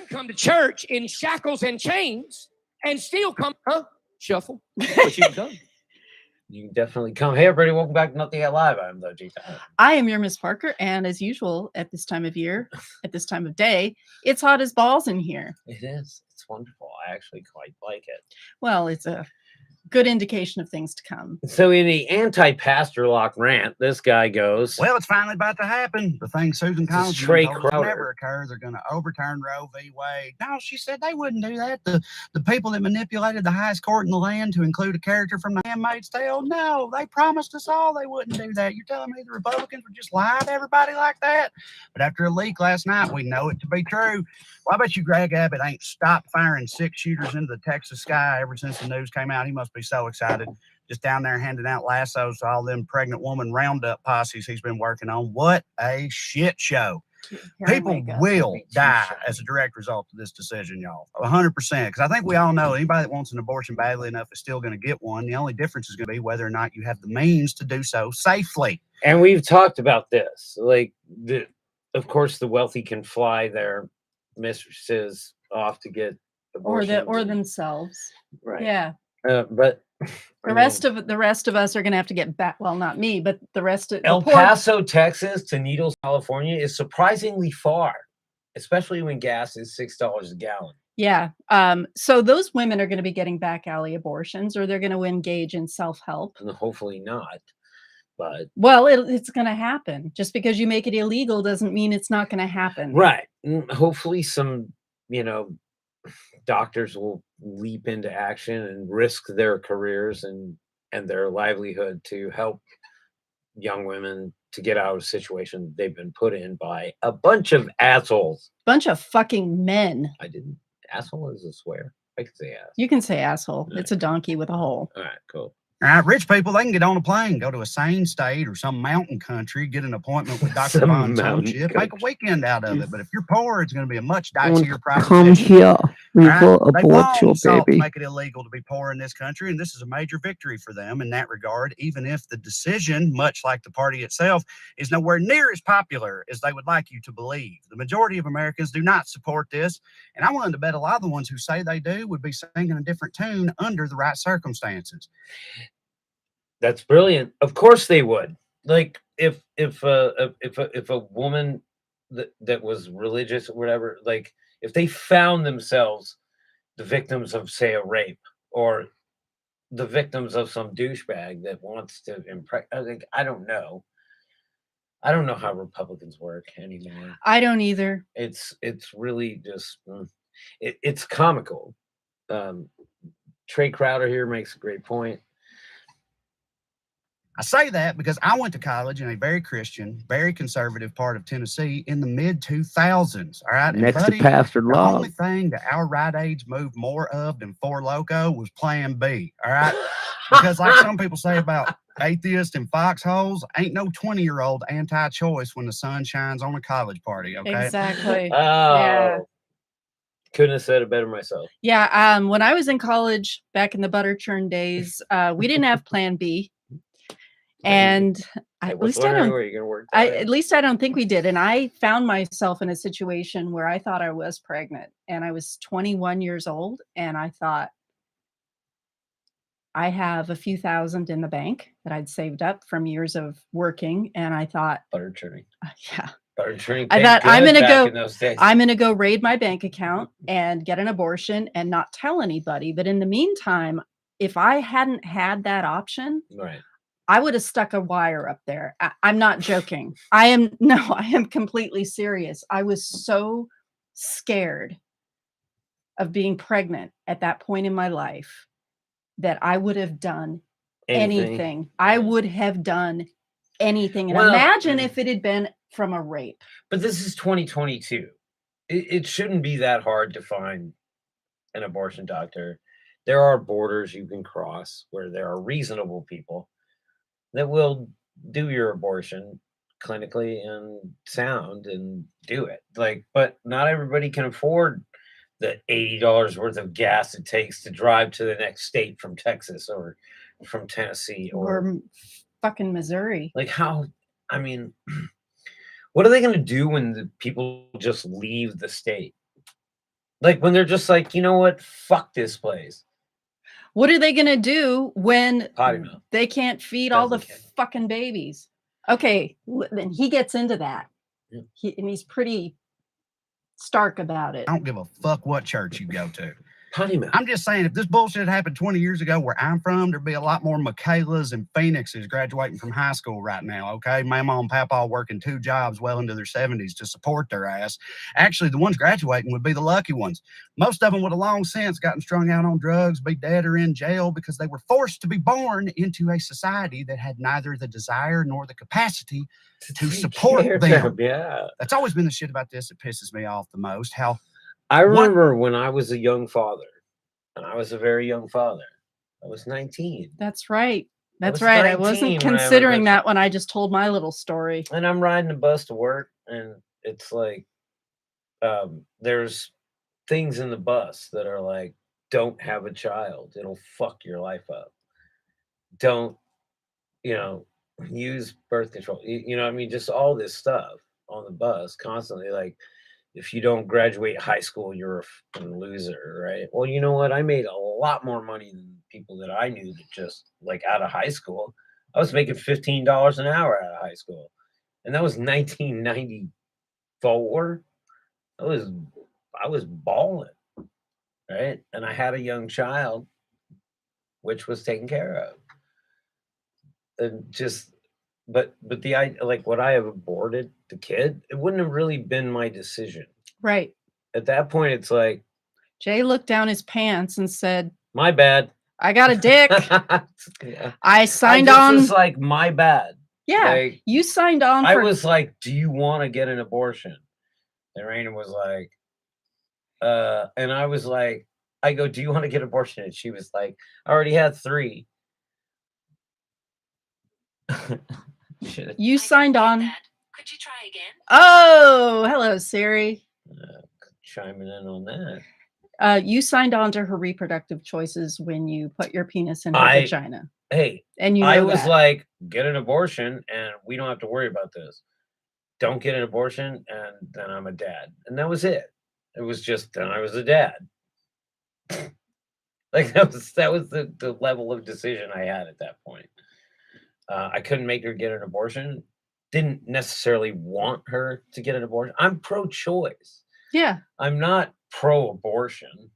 come to church in shackles and chains and still come, shuffle. What you've done. You can definitely come. Hey, everybody, welcome back to Nothing Yet Live. I'm the G. I am your Miss Parker, and as usual, at this time of year, at this time of day, it's hot as balls in here. It is. It's wonderful. I actually quite like it. Well, it's a good indication of things to come. So in the anti-pastor Locke rant, this guy goes, well, it's finally about to happen. The thing Susan Collins Trey told us Crowder. never occur. They're going to overturn Roe v. Wade. No, she said they wouldn't do that. The people that manipulated the highest court in the land to include a character from The Handmaid's Tale, no, they promised us all they wouldn't do that. You're telling me the Republicans would just lie to everybody like that? But after a leak last night, we know it to be true. Well, I bet you Greg Abbott ain't stopped firing 6 shooters into the Texas sky ever since the news came out. He must be so excited. Just down there handing out lassos to all them pregnant woman roundup posses he's been working on. What a shit show. People will die as a direct result of this decision, y'all. 100%. Because I think we all know anybody that wants an abortion badly enough is still going to get one. The only difference is going to be whether or not you have the means to do so safely. And we've talked about this. Like, of course, the wealthy can fly their mistresses off to get abortions. Or themselves. Right. Yeah. But the rest of us are going to have to get back. Well, not me, but the rest of El Paso, Texas to Needles, California is surprisingly far, especially when gas is $6 a gallon. Yeah. So those women are going to be getting back alley abortions, or they're going to engage in self-help. Hopefully not. But well, it's going to happen. Just because you make it illegal doesn't mean it's not going to happen. Right. Hopefully some, doctors will leap into action and risk their careers and their livelihood to help young women to get out of a situation they've been put in by a bunch of assholes. Bunch of fucking men. I didn't. Asshole is a swear. I can say ass. You can say asshole. Right. It's a donkey with a hole. All right, cool. All right, rich people, they can get on a plane, go to a sane state or some mountain country, get an appointment with Dr. Von Sonship, make a weekend out of it. But if you're poor, it's going to be a much dicier proposition. Come here. We will abort your baby. Make it illegal to be poor in this country, and this is a major victory for them in that regard, even if the decision, much like the party itself, is nowhere near as popular as they would like you to believe. The majority of Americans do not support this, and I'm willing to bet a lot of the ones who say they do would be singing a different tune under the right circumstances. That's brilliant. Of course they would. Like if a woman that was religious or whatever, like if they found themselves the victims of, say, a rape or the victims of some douchebag that wants to impress, I don't know. I don't know how Republicans work anymore. I don't either. It's really just it's comical. Trey Crowder here makes a great point. I say that because I went to college in a very Christian, very conservative part of Tennessee in the mid-2000s. All right. Next to Pastor Locke. The only thing that our right age moved more of than Four Loko was Plan B. All right. Because like some people say about atheists and foxholes, ain't no 20-year-old anti-choice when the sun shines on a college party. Okay. Exactly. Yeah. Couldn't have said it better myself. Yeah. When I was in college back in the butter churn days, we didn't have Plan B. And at least I don't think we did. And I found myself in a situation where I thought I was pregnant, and I was 21 years old. And I thought, I have a few thousand in the bank that I'd saved up from years of working. And I thought, butter churning. Yeah. Butter churning. I thought I'm going to go raid my bank account and get an abortion and not tell anybody. But in the meantime, if I hadn't had that option, right, I would have stuck a wire up there. I'm not joking. I am completely serious. I was so scared of being pregnant at that point in my life that I would have done anything. I would have done anything. And imagine if it had been from a rape. But this is 2022. It shouldn't be that hard to find an abortion doctor. There are borders you can cross where there are reasonable people that will do your abortion clinically and sound and do it. But not everybody can afford the $80 worth of gas it takes to drive to the next state from Texas or from Tennessee or fucking Missouri. What are they going to do when the people just leave the state? Like when they're just like, you know what? Fuck this place. What are they going to do when Potty mouth. they can't feed all the Doesn't count. fucking babies? Okay, then he gets into that. Yeah. And he's pretty stark about it. I don't give a fuck what church you go to. Potty mouth. I'm just saying, if this bullshit happened 20 years ago where I'm from, there'd be a lot more Michaelas and Phoenixes graduating from high school right now, okay? My mom and papa working 2 jobs well into their 70s to support their ass. Actually, the ones graduating would be the lucky ones. Most of them would have long since gotten strung out on drugs, be dead or in jail because they were forced to be born into a society that had neither the desire nor the capacity to support them. Yeah. That's always been the shit about this that pisses me off the most. How I remember when I was a young father, and I was a very young father. I was 19. That's right. That's was right. I 19 wasn't when I considering was- that when I just told my little story. And I'm riding the bus to work, and it's like, there's things in the bus that are like, don't have a child. It'll fuck your life up. Don't, use birth control. You know what I mean? Just all this stuff on the bus constantly. Like, if you don't graduate high school, you're a fucking loser, right? Well, you know what? I made a lot more money than people that I knew that just like out of high school. I was making $15 an hour out of high school. And that was 1994. I was balling, right? And I had a young child, which was taken care of. And just, but the idea, like, would I have aborted the kid? It wouldn't have really been my decision. Right. At that point, it's like, Jay looked down his pants and said, my bad. I got a dick. Yeah. I signed I just on. was like, my bad. Yeah. Like, You signed on I for was like, do you want to get an abortion? And Raina was like, and I was like, I go, do you want to get an abortion? And she was like, I already had 3. Shit. you signed on. Could you try again? Oh, hello, Siri. Chiming in on that. You signed on to her reproductive choices when you put your penis in her I- vagina. Hey, And you know I was that. like, get an abortion and we don't have to worry about this. Don't get an abortion and then I'm a dad. And that was it. It was just, then I was a dad. Like that was the level of decision I had at that point. I couldn't make her get an abortion. Didn't necessarily want her to get an abortion. I'm pro-choice. Yeah. I'm not pro-abortion.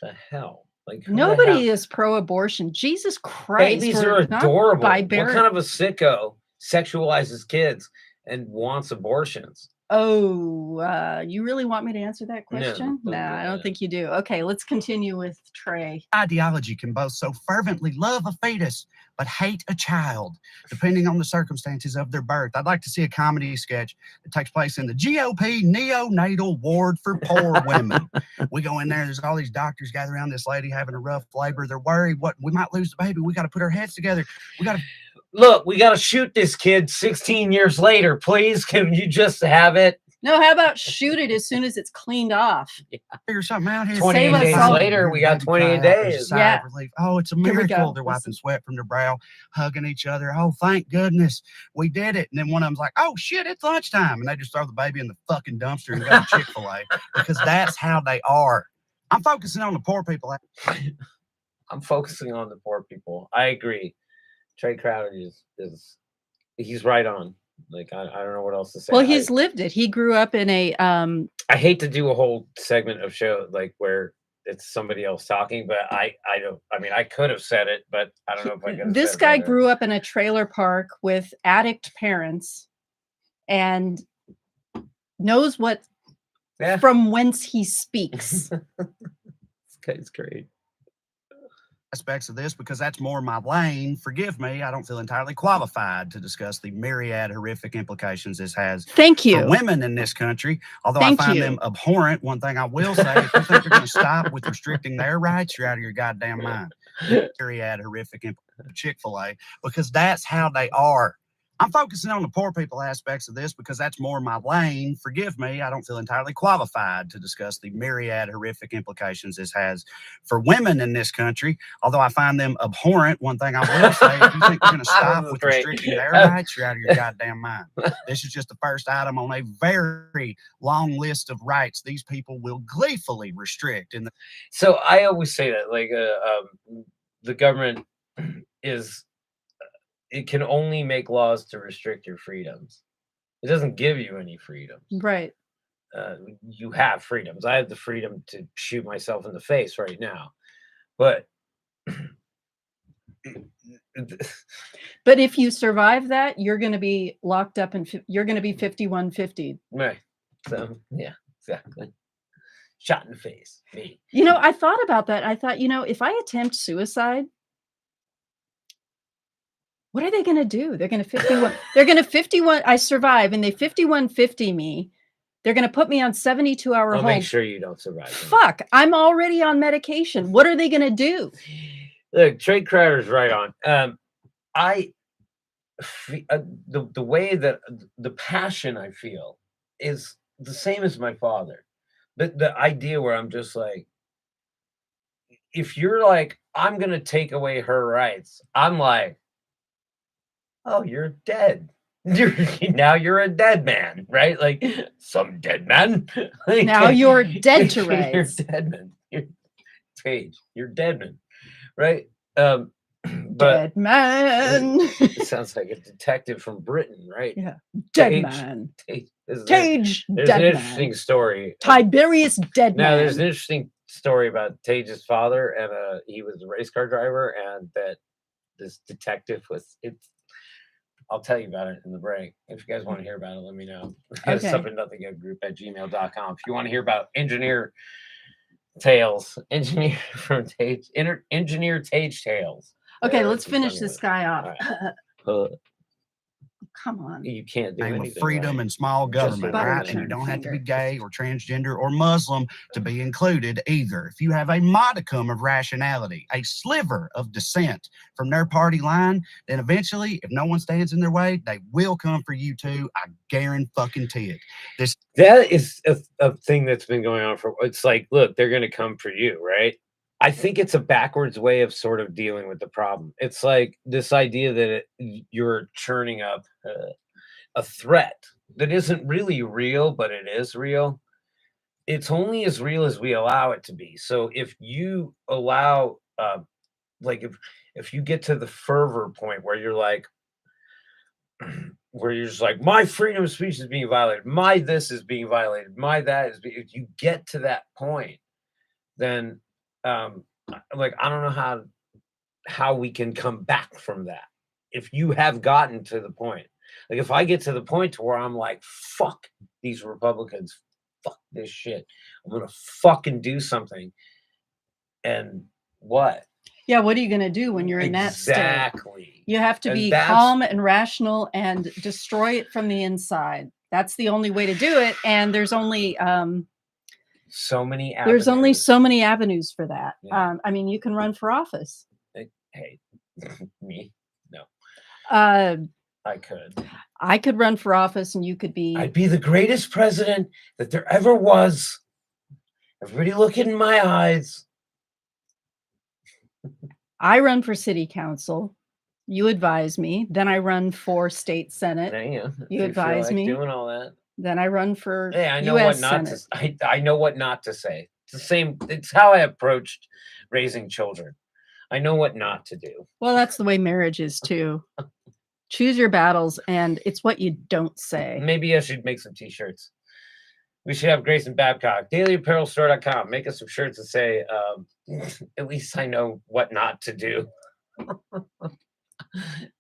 The hell? Like who the Nobody hell- is pro-abortion. Jesus Christ. Babies we're are not adorable. What barbaric- kind of a sicko sexualizes kids and wants abortions? Oh, you really want me to answer that No, question? don't No, do I don't that. think you do. Okay, let's continue with Trey. ideology can both so fervently love a fetus but hate a child, depending on the circumstances of their birth. I'd like to see a comedy sketch that takes place in the GOP neonatal ward for poor women. We go in there, there's all these doctors gathered around this lady having a rough labor. They're worried, what, we might lose the baby. We got to put our heads together. We got to Look, we got to shoot this kid 16 years later. Please, can you just have it? No, how about shoot it as soon as it's cleaned off? figure something out here. 28 us days all. later, we got 28 days. Yeah. Relief. Oh, it's a Here we miracle. go. They're wiping sweat from their brow, hugging each other. Oh, thank goodness we did it. And then one of them's like, oh shit, it's lunchtime. And they just throw the baby in the fucking dumpster and go to Chick-fil-A because that's how they are. I'm focusing on the poor people. I'm focusing on the poor people. I agree. Trey Crowder is he's right on. Like I don't know what else to say. Well, he's lived it. He grew up in a I hate to do a whole segment of show like where it's somebody else talking, but I don't. I mean, I could have said it, but I don't know if I could. this guy grew up in a trailer park with addict parents and knows what Yeah, from whence he speaks. this guy's great. Aspects of this because that's more my lane. Forgive me, I don't feel entirely qualified to discuss the myriad horrific implications this has Thank for you. women in this country. Although Thank I find you. them abhorrent, one thing I will say, if you think they're going to stop with restricting their rights, you're out of your goddamn mind. Myriad horrific Chick-fil-A because that's how they are. I'm focusing on the poor people aspects of this because that's more my lane. Forgive me, I don't feel entirely qualified to discuss the myriad horrific implications this has for women in this country. Although I find them abhorrent, one thing I will say, if you think you're going to stop with restricting their rights, you're out of your goddamn mind. This is just the first item on a very long list of rights these people will gleefully restrict. So I always say that, like, the government is, it can only make laws to restrict your freedoms. It doesn't give you any freedoms. Right. You have freedoms. I have the freedom to shoot myself in the face right now, but But if you survive that, you're going to be locked up and you're going to be 5150. right. So yeah, exactly. Shot in the face. Me. You know, I thought about that. I thought, you know, if I attempt suicide, what are they going to do? They're going to 51. They're going to 51. I survive and they 5150 me. They're going to put me on 72-hour I'll hold. make sure you don't survive. Fuck, I'm already on medication. What are they going to do? Look, Trade Crowder's right on. The way that the passion I feel is the same as my father. The idea where I'm just like, if you're like, I'm going to take away her rights, I'm like, oh, you're dead. Now you're a dead man, right? Like some dead man. Like, Now you're dead to you're rights. dead man. You're dead man, right? But Dead man. it sounds like a detective from Britain, right? Yeah. Dead Tage- man. There's Tage, an dead interesting man. story. Tiberius, dead Now, man. there's an interesting story about Tage's father, and he was a race car driver, and that this detective was. I'll tell you about it in the break. If you guys want to hear about it, let me know. Okay. Group@gmail.com. If you want to hear about engineer tales, engineer from Tage, engineer Tage tales. Okay, let's finish this guy off. Right. Come on. You can't do Name anything. of freedom right. and small government, butter right? And you churn don't have to be finger. gay or transgender or Muslim to be included either. If you have a modicum of rationality, a sliver of dissent from their party line, then eventually, if no one stands in their way, they will come for you too. I guarantee it. That is a thing that's been going on for. It's like, look, they're going to come for you, right? I think it's a backwards way of sort of dealing with the problem. It's like this idea that you're churning up a threat that isn't really real, but it is real. It's only as real as we allow it to be. So if you allow, like if you get to the fervor point where you're like, where you're just like, my freedom of speech is being violated, my this is being violated, my that is if you get to that point, then like I don't know how we can come back from that. If you have gotten to the point, like if I get to the point to where I'm like, fuck these Republicans, fuck this shit, I'm gonna fucking do something. And what? Yeah, what are you going to do when you're in that state? Exactly. You have to be calm and rational and destroy it from the inside. That's the only way to do it. And there's only so many avenues. There's only so many avenues for that. Yeah. I mean, you can run for office. Hey, me? No. I could. I could run for office and you could be. I'd be the greatest president that there ever was. Everybody look in my eyes. I run for city council. You advise me. Then I run for state senate. You advise me. Doing all that. Then I run for I know US what not Senate. to. I know what not to say. It's the same. It's how I approached raising children. I know what not to do. Well, that's the way marriage is too. Choose your battles, and it's what you don't say. Maybe I should make some T-shirts. We should have Grayson Babcock, dailyapparelstore.com. Make us some shirts that say, at least I know what not to do.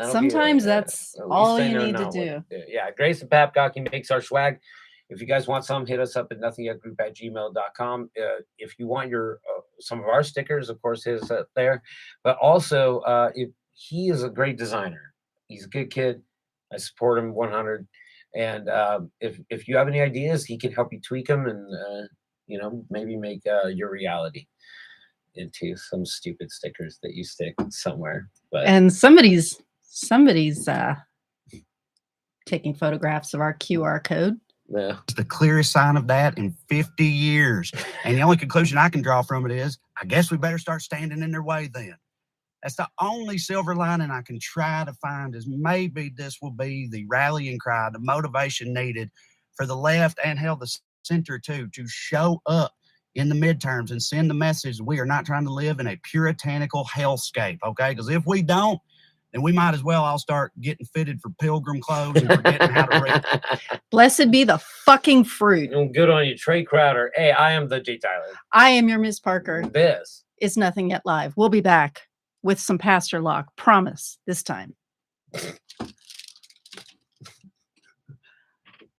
Sometimes that's all you need to do. Yeah, Grayson Babcock, he makes our swag. If you guys want some, hit us up at nothingyetgroup@gmail.com. If you want your some of our stickers, of course, hit us up there. But also, if he is a great designer. He's a good kid. I support him 100. And if you have any ideas, he can help you tweak them and maybe make your reality into some stupid stickers that you stick somewhere. But and somebody's taking photographs of our QR code. Yeah. It's the clearest sign of that in 50 years. And the only conclusion I can draw from it is, I guess we better start standing in their way then. That's the only silver lining I can try to find, is maybe this will be the rallying cry, the motivation needed for the left and hell, the center too, to show up in the midterms and send the message we are not trying to live in a puritanical hellscape, okay? Because if we don't, then we might as well all start getting fitted for pilgrim clothes and forgetting how to read. Blessed be the fucking fruit. Good on you, Trey Crowder. Hey, I am the J. Tyler. I am your Miss Parker. This It's Nothing Yet Live. We'll be back with some Pastor Locke. Promise this time.